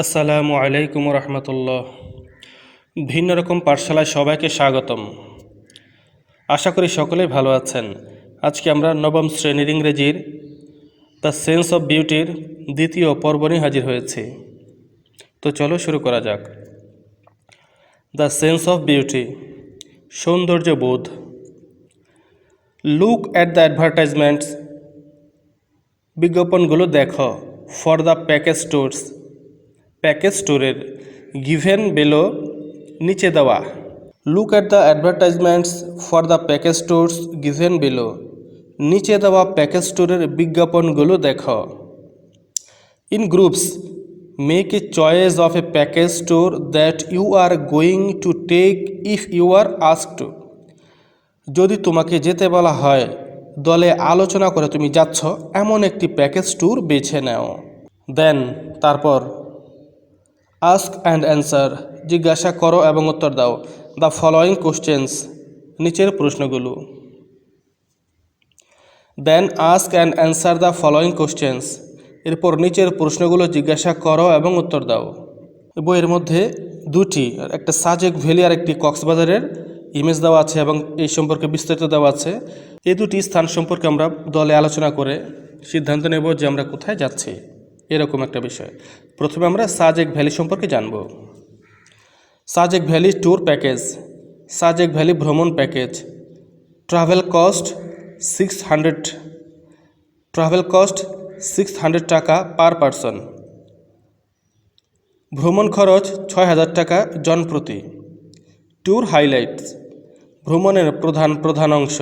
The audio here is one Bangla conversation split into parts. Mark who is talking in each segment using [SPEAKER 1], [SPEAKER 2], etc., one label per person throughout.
[SPEAKER 1] আসসালামু আলাইকুম রহমতুল্লাহ। ভিন্ন রকম পাঠশালায় সবাইকে স্বাগতম। আশা করি সকলেই ভালো আছেন। আজকে আমরা নবম শ্রেণীর ইংরেজির দ্য সেন্স অফ বিউটির দ্বিতীয় পর্ব নিয়ে হাজির হয়েছি। তো চলো শুরু করা যাক। দ্য সেন্স অফ বিউটি, সৌন্দর্য বোধ। লুক অ্যাট দ্য অ্যাডভার্টাইজমেন্টস, বিজ্ঞাপনগুলো দেখো। For the package stores, package স্টোরের। গিভেন বেলো, নিচে দেওয়া। Look at the advertisements for the package stores given below, নিচে দেওয়া প্যাকেজ স্টোরের বিজ্ঞাপনগুলো দেখো। In groups, make a choice of a package store that you are going to take if you are asked. যদি তোমাকে যেতে বলা হয়, দলে আলোচনা করে তুমি যাচ্ছ এমন একটি প্যাকেজ ট্যুর বেছে নাও। দেন, তারপর। আস্ক অ্যান্ড অ্যান্সার, জিজ্ঞাসা করো এবং উত্তর দাও। দ্য ফলোয়িং কোশ্চেন্স, নিচের প্রশ্নগুলো। Then ask and answer the following questions, এরপর নিচের প্রশ্নগুলো জিজ্ঞাসা করো এবং উত্তর দাও। বইয়ের মধ্যে দুটি, একটা সাজেক ভ্যালি আর একটি কক্সবাজারের ইমেজ দেওয়া আছে এবং এই সম্পর্কে বিস্তারিত দেওয়া আছে। এই দুটি স্থান সম্পর্কে আমরা দলে আলোচনা করে সিদ্ধান্ত নেব যে আমরা কোথায় যাচ্ছি, এরকম একটা বিষয়। প্রথমে আমরা সাজেক ভ্যালি সম্পর্কে জানব। Sajek valley tour package, Sajek valley ভ্রমণ package. Travel cost 600, travel cost 600 টাকা পার পারসন। ভ্রমণ খরচ 6000 টাকা জনপ্রতি। ট্যুর হাইলাইটস, ভ্রমণের প্রধান অংশ।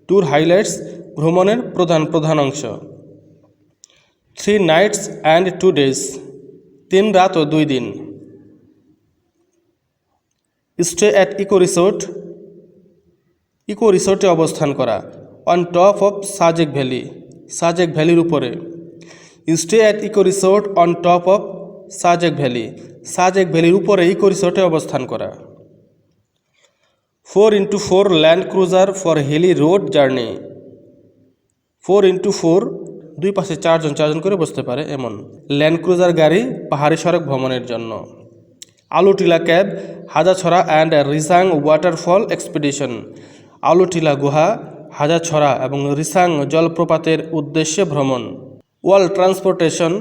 [SPEAKER 1] ট্যুর হাইলাইটস, ভ্রমণের প্রধান অংশ। 3 নাইটস অ্যান্ড 2 ডেজ, 3 রাত ও 2 দিন। Stay at eco resort, eco রিসোর্টে অবস্থান করা। On top of Sajek valley, Sajek ভ্যালির উপরে। Stay at eco resort on top of Sajek valley, Sajek ভ্যালির উপরে ইকো রিসোর্টে অবস্থান করা। 4x4 land cruiser for hilly road journey, 4x4, দুই পাশে চারজন করে বসতে পারে এমন ল্যান্ড ক্রুজার গাড়ি পাহাড়ি সড়ক ভ্রমণের জন্য। Alutila cave, Hajachhara and Risang waterfall expedition, Alutila গুহা, হাজাছড়া এবং রিসাং জলপ্রপাতের উদ্দেশ্যে ভ্রমণ। ওয়াল ট্রান্সপোর্টেশন,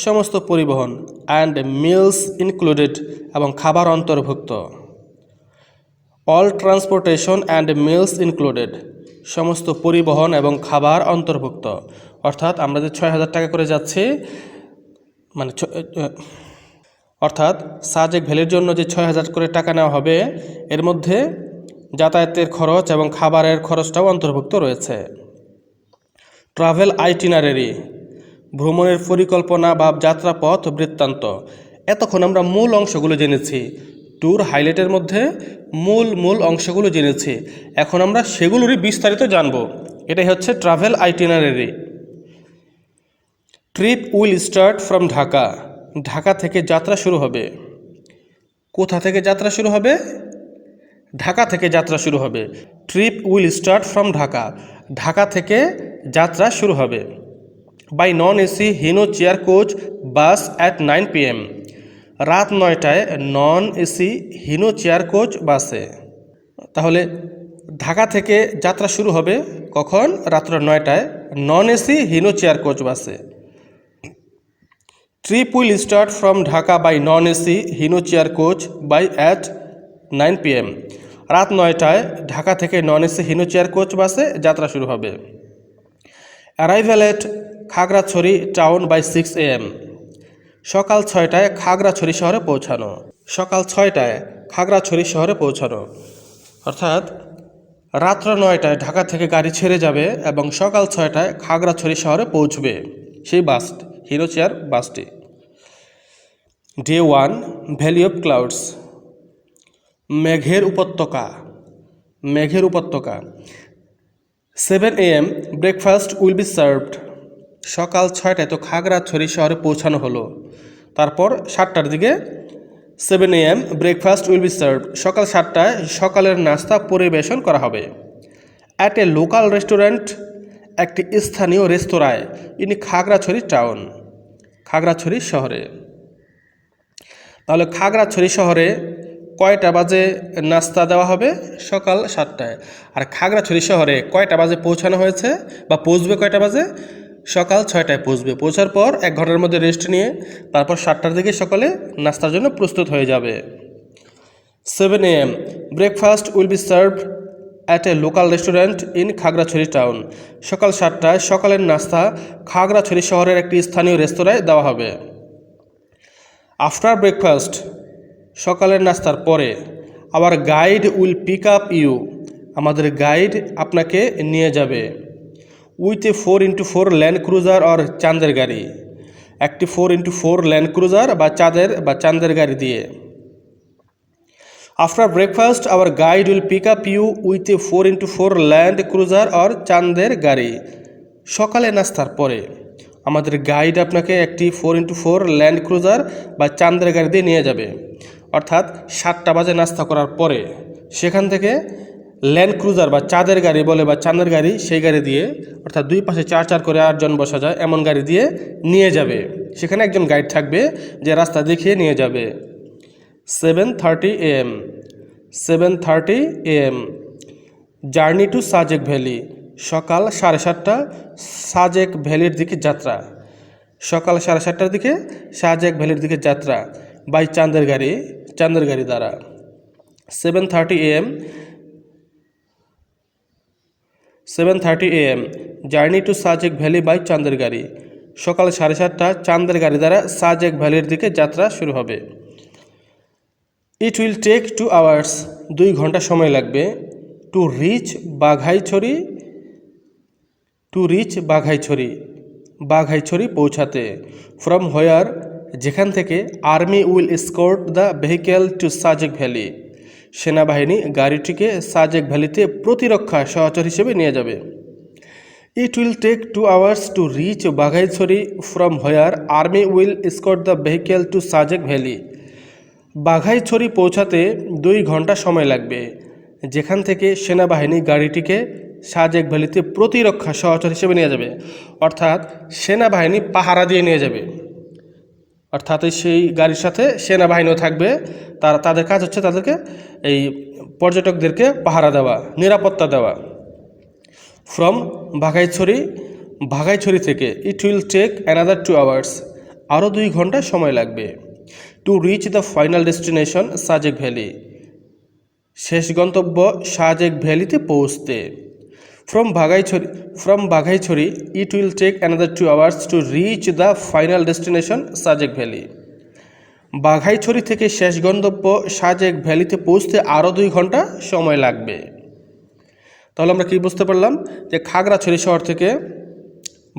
[SPEAKER 1] সমস্ত পরিবহন। অ্যান্ড মিলস ইনক্লুডেড, এবং খাবার অন্তর্ভুক্ত। All transportation and meals included, সমস্ত পরিবহন এবং খাবার অন্তর্ভুক্ত। অর্থাৎ আমরা যে 6000 টাকা করে যাচ্ছি, মানে অর্থাৎ সাজেক ভ্যালির জন্য যে 6000 করে টাকা নেওয়া হবে, এর মধ্যে যাতায়াতের খরচ এবং খাবারের খরচটাও অন্তর্ভুক্ত রয়েছে। ট্রাভেল আইটিনারেরি, ভ্রমণের পরিকল্পনা বা যাত্রাপথ বৃত্তান্ত। এতক্ষণ আমরা মূল অংশগুলো জেনেছি, ট্যুর হাইলাইটের মধ্যে মূল অংশগুলো জেনেছি। এখন আমরা সেগুলোরই বিস্তারিত জানব। এটাই হচ্ছে travel itinerary. Trip will start from Dhaka, Dhaka থেকে যাত্রা শুরু হবে। কোথা থেকে যাত্রা শুরু হবে? ঢাকা থেকে যাত্রা শুরু হবে। Trip will start from Dhaka, Dhaka থেকে যাত্রা শুরু হবে। By non AC Hino chair coach bus at 9 PM, রাত 9টায় non AC Hino chair coach বাসে। তাহলে ঢাকা থেকে যাত্রা শুরু হবে কখন? রাত্র 9টায় non AC Hino chair coach বাসে। Trip will start from Dhaka by non AC Hino chair coach by at 9 PM, রাত 9টায় ঢাকা থেকে non AC Hino chair coach বাসে যাত্রা শুরু হবে। Arrival at Khagrachari town by 6 AM, সকাল 6টায় খাগড়াছড়ি শহরে পৌঁছানো। সকাল 6টায় খাগড়াছড়ি শহরে পৌঁছানো, অর্থাৎ রাত্র 9টায় ঢাকা থেকে গাড়ি ছেড়ে যাবে এবং সকাল 6টায় খাগড়াছড়ি শহরে পৌঁছবে সেই বাস, হিনো চেয়ার বাসটি। ডে 1, ভ্যালি অফ ক্লাউডস, মেঘের উপত্যকা, মেঘের উপত্যকা। 7 AM breakfast will be served, সকাল 6টায় তো খাগড়াছড়ি শহরে পৌঁছানো হলো। তারপর 7টার দিকে 7 AM breakfast will be served, সকাল 7টায় সকালের নাস্তা পরিবেশন করা হবে। অ্যাট এ লোকাল রেস্টুরেন্ট, একটি স্থানীয় রেস্তোরাঁয়। ইন খাগড়াছড়ি টাউন, খাগড়াছড়ি শহরে। তাহলে খাগড়াছড়ি শহরে কয়টা বাজে নাস্তা দেওয়া হবে? সকাল 7টায়। আর খাগড়াছড়ি শহরে কয়টা বাজে পৌঁছানো হয়েছে বা পৌঁছবে কয়টা বাজে? সকাল 6টায় পৌঁছবে। পৌঁছার পর 1 ঘন্টার মধ্যে রেস্ট নিয়ে তারপর 7টার দিকে সকালে নাস্তার জন্য প্রস্তুত হয়ে যাবে। 7 AM breakfast will be served at a local restaurant in Khagrachari town. সকাল 7টায় সকালের নাস্তা খাগড়াছড়ি শহরের একটি স্থানীয় রেস্তোরাঁয় দেওয়া হবে। আফটার ব্রেকফাস্ট সকালের নাস্তার পরে our guide will pick up you. আমাদের গাইড আপনাকে নিয়ে যাবে। With a 4x4 land cruiser or চাঁদের গাড়ি। একটি 4x4 ল্যান্ড ক্রুজার বা চাঁদের গাড়ি দিয়ে। After breakfast our guide will pick up you with a 4x4 land cruiser or চাঁদের গাড়ি। সকালে নাস্তার পরে আমাদের গাইড আপনাকে একটি 4x4 ল্যান্ড ক্রুজার বা চাঁদের গাড়ি দিয়ে নিয়ে যাবে। অর্থাৎ 7টা বাজে নাস্তা করার পরে সেখান থেকে ল্যান্ড ক্রুজার বা চাঁদের গাড়ি বলে বা চাঁদের গাড়ি, সেই গাড়ি দিয়ে, অর্থাৎ 2 পাশে 4 করে 8 জন বসা যায় এমন গাড়ি দিয়ে নিয়ে যাবে। সেখানে একজন গাইড থাকবে যে রাস্তা দেখিয়ে নিয়ে যাবে। 7:30 AM 7:30 AM journey to Sajek valley. সকাল 7:30 সাজেক ভ্যালির দিকে যাত্রা। সকাল 7:30টার দিকে সাজেক ভ্যালির দিকে যাত্রা বাই চাঁদের গাড়ি দ্বারা। 7:30 AM 7:30 AM journey to Sajek valley by চাঁদের গাড়ি। সকাল 7:30 চাঁদের গাড়ি দ্বারা সাজেক ভ্যালির দিকে যাত্রা শুরু হবে। ইট উইল টেক 2 hours 2 ঘন্টা সময় লাগবে। টু রিচ বাঘাইছড়ি পৌঁছাতে। ফ্রম হোয়ার যেখান থেকে army will escort the vehicle to Sajek valley. সেনাবাহিনী গাড়িটিকে সাজেক ভ্যালিতে প্রতিরক্ষা সহচর হিসেবে নিয়ে যাবে। It will take 2 hours to reach Baghaichari from where army will escort the vehicle to Sajek valley. Baghaichari পৌঁছাতে 2 ঘন্টা সময় লাগবে যেখান থেকে সেনাবাহিনী গাড়িটিকে সাজেক ভ্যালিতে প্রতিরক্ষা সহচর হিসেবে নিয়ে যাবে। অর্থাৎ সেনাবাহিনী পাহারা দিয়ে নিয়ে যাবে। অর্থাৎ সেই গাড়ির সাথে সেনাবাহিনীও থাকবে। তাদের কাজ হচ্ছে তাদেরকে এই পর্যটকদেরকে পাহারা দেওয়া, নিরাপত্তা দেওয়া। ফ্রম বাঘাইছড়ি থেকে it will take another 2 hours আরও 2 ঘন্টা সময় লাগবে। To reach the final destination Sajek valley. শেষ গন্তব্য সাজেক ভ্যালিতে পৌঁছতে। From Baghaichari it will take another 2 hours to reach the final destination Sajek valley. Baghaichari থেকে শেষ গন্তব্য সাজেক ভ্যালিতে পৌঁছতে আরও 2 ঘন্টা সময় লাগবে। তাহলে আমরা কি বুঝতে পারলাম যে খাগড়াছড়ি শহর থেকে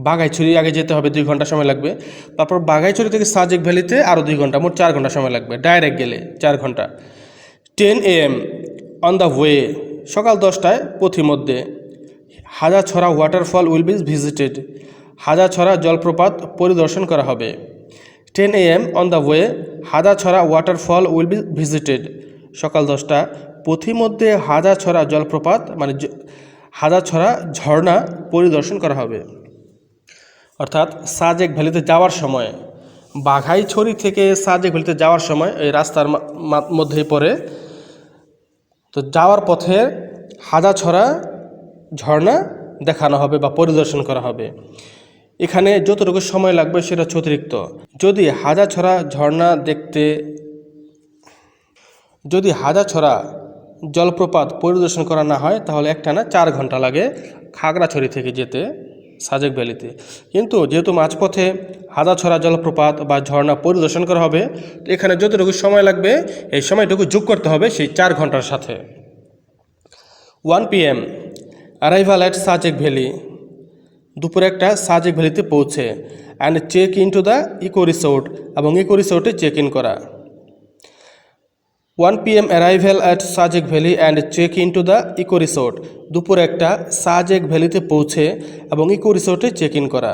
[SPEAKER 1] বাঘাইছড়ি আগে যেতে হবে, 2 ঘন্টা সময় লাগবে। তারপর বাঘাইছড়ি থেকে সাজেক ভ্যালিতে আরও 2 ঘন্টা, মোট 4 ঘন্টা সময় লাগবে ডাইরেক্ট গেলে 4 ঘন্টা। 10 AM অন দ্য ওয়ে সকাল 10টায় পথিমধ্যে Hajachhara waterfall will be visited. Hajachhara জলপ্রপাত পরিদর্শন করা হবে। 10 AM on the way Hajachhara waterfall will be visited. সকাল 10টা পথিমধ্যে হাজাছড়া জলপ্রপাত মানে হাজাছড়া ঝর্ণা পরিদর্শন করা হবে। অর্থাৎ সাজেক ভ্যালিতে যাওয়ার সময়, বাঘাইছড়ি থেকে সাজেক ভ্যালিতে যাওয়ার সময় এই রাস্তার মধ্যেই পড়ে, তো যাওয়ার পথে হাজাছড়া ঝর্ণা দেখানো হবে বা পরিদর্শন করা হবে। এখানে যতটুকু সময় লাগবে সেটা অতিরিক্ত। যদি হাজাছড়া জলপ্রপাত পরিদর্শন করা না হয় তাহলে একটানা 4 ঘন্টা লাগে খাগড়াছড়ি থেকে যেতে সাজেক ভ্যালিতে। কিন্তু যেহেতু মাঝপথে হাজাছড়া জলপ্রপাত বা ঝর্ণা পরিদর্শন করা হবে, তো এখানে যতটুকু সময় লাগবে এই সময়টুকু যোগ করতে হবে সেই 4 ঘন্টার সাথে। 1 PM arrival at Sajek valley. দুপুরে একটা সাজেক ভ্যালিতে পৌঁছে and check in to the eco resort এবং ইকো রিসোর্টে চেক ইন করা। 1 PM arrival at Sajek valley and check in to the eco resort. দুপুরে একটা সাজেক ভ্যালিতে পৌঁছে এবং ইকো রিসোর্টে চেক ইন করা।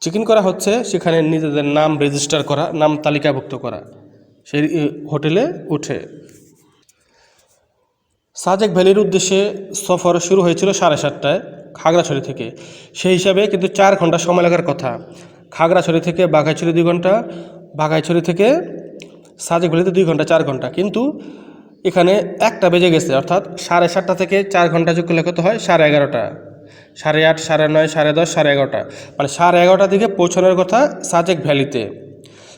[SPEAKER 1] চেক ইন করা হচ্ছে সেখানে নিজেদের নাম রেজিস্টার করা, নাম তালিকাভুক্ত করা সেই হোটেলে উঠে। সাজেক ভ্যালির উদ্দেশ্যে সফর শুরু হয়েছিল 7:30টায় খাগড়াছড়ি থেকে। সেই হিসাবে কিন্তু 4 ঘন্টা সময় লাগার কথা। খাগড়াছড়ি থেকে বাঘাইছড়ি 2 ঘন্টা, বাঘাইছড়ি থেকে সাজেক ভ্যালিতে 2 ঘন্টা 4 ঘন্টা, কিন্তু এখানে 1টা বেজে গেছে, অর্থাৎ 7:30 থেকে 4 ঘন্টা যোগ করলে কত হয়? 11:30, 8:30, 9:30, 10:30, 11:30, মানে 11:30 দিকে পৌঁছানোর কথা সাজেক ভ্যালিতে,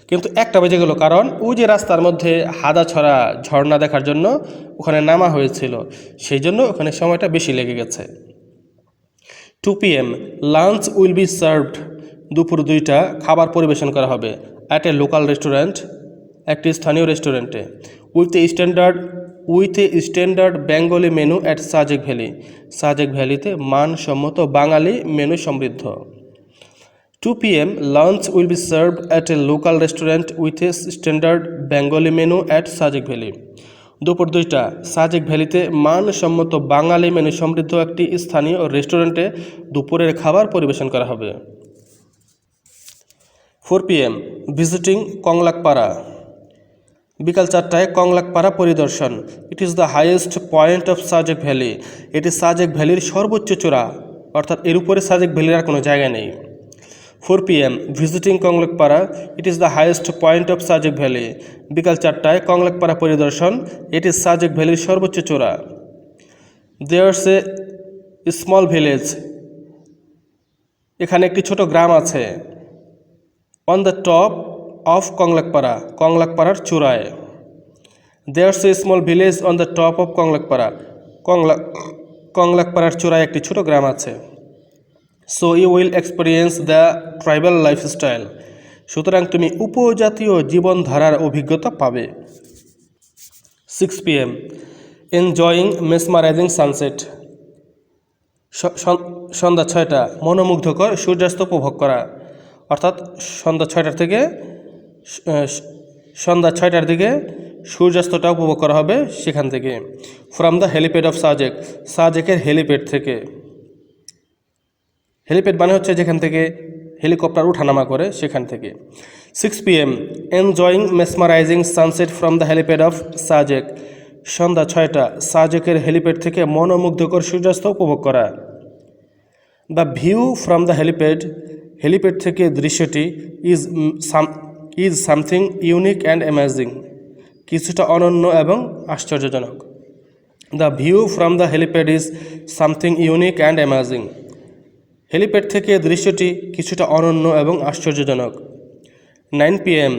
[SPEAKER 1] কিন্তু 1টা বেজে গেল, কারণ ওই যে রাস্তার মধ্যে হাদাছড়া ঝর্ণা দেখার জন্য ওখানে নামা হয়েছিল, সেই জন্য ওখানে সময়টা বেশি লেগে গেছে। 2 PM lunch will be served, দুপুর 2টা খাবার পরিবেশন করা হবে, অ্যাট এ লোকাল রেস্টুরেন্ট, একটি স্থানীয় রেস্টুরেন্টে, with a standard Bengali menu at Sajek valley, Sajek ভ্যালিতে মানসম্মত বাঙালি মেনু সমৃদ্ধ। 2 PM lunch will be served at a local restaurant with a standard Bengali menu at Sajek valley, দুপুর 2টা সাজেক ভ্যালিতে মানসম্মত বাঙালি মেনু সমৃদ্ধ একটি স্থানীয় রেস্টুরেন্টে দুপুরের খাবার পরিবেশন করা হবে। 4 PM ভিজিটিং কংলাকপাড়া, বিকাল 4টায় কংলাকপাড়া পরিদর্শন, ইট is the highest point of Sajek valley, এটি সাজেক ভ্যালির সর্বোচ্চ চূড়া, অর্থাৎ এর উপরে সাজেক ভ্যালির আর কোনো জায়গা নেই। 4 PM visiting Konglakpara, it is the highest point of Sajek valley, বিকাল 4টায় কংলাকপাড়া পরিদর্শন, এটি সাজেক ভ্যালির সর্বোচ্চ চূড়া। দেয়ার্স এ স্মল ভিলেজ, এখানে একটি ছোট গ্রাম আছে, on the top of Konglakpara, কংলাকপাড়ার চূড়ায়। There's a small village on the top of Konglakpara, কংলাকপাড়ার চূড়ায় একটি ছোট গ্রাম আছে। So you will experience the tribal lifestyle, সুতরাং তুমি উপজাতীয় জীবনধারার অভিজ্ঞতা পাবে। 6 PM এনজয়িং মেসমারাইজিং সানসেট, সন্ধ্যা 6টা মনোমুগ্ধকর সূর্যাস্ত উপভোগ করা, অর্থাৎ সন্ধ্যা 6টা থেকে সন্ধ্যা 6টার দিকে সূর্যাস্তটা উপভোগ করা হবে সেখান থেকে। From the helipad of Sajek, সাজেকের হেলিপ্যাড থেকে, হেলিপ্যাড মানে হচ্ছে যেখান থেকে হেলিকপ্টার উঠানামা করে সেখান থেকে। 6 PM enjoying mesmerising sunset from the helipad of Sajek, সন্ধ্যা 6টা সাজেকের হেলিপ্যাড থেকে মনোমুগ্ধকর সূর্যাস্ত উপভোগ করা। The view from the helipad, helipad থেকে দৃশ্যটি is something unique and amazing, কিছুটা অনন্য এবং আশ্চর্যজনক। The view from the helipad is something unique and amazing, helipad থেকে দৃশ্যটি কিছুটা অনন্য এবং আশ্চর্যজনক। 9 PM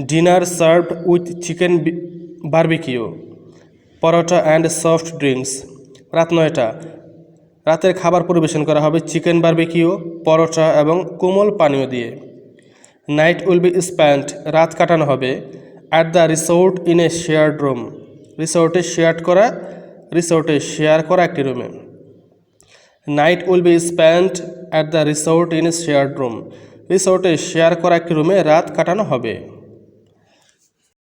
[SPEAKER 1] dinner served with chicken barbecue, paratha and soft drinks, রাত 9টা রাতের খাবার পরিবেশন করা হবে চিকেন বারবিকিউ, পরোটা এবং কোমল পানীয় দিয়ে। নাইট উইল বি স্পেন্ট, রাত কাটানো হবে at the resort in a shared room, রিসোর্টে শেয়ার করা একটি রুমে। Night will be spent at the resort in a shared room, রিসোর্টে শেয়ার করা একটি রুমে রাত কাটানো হবে।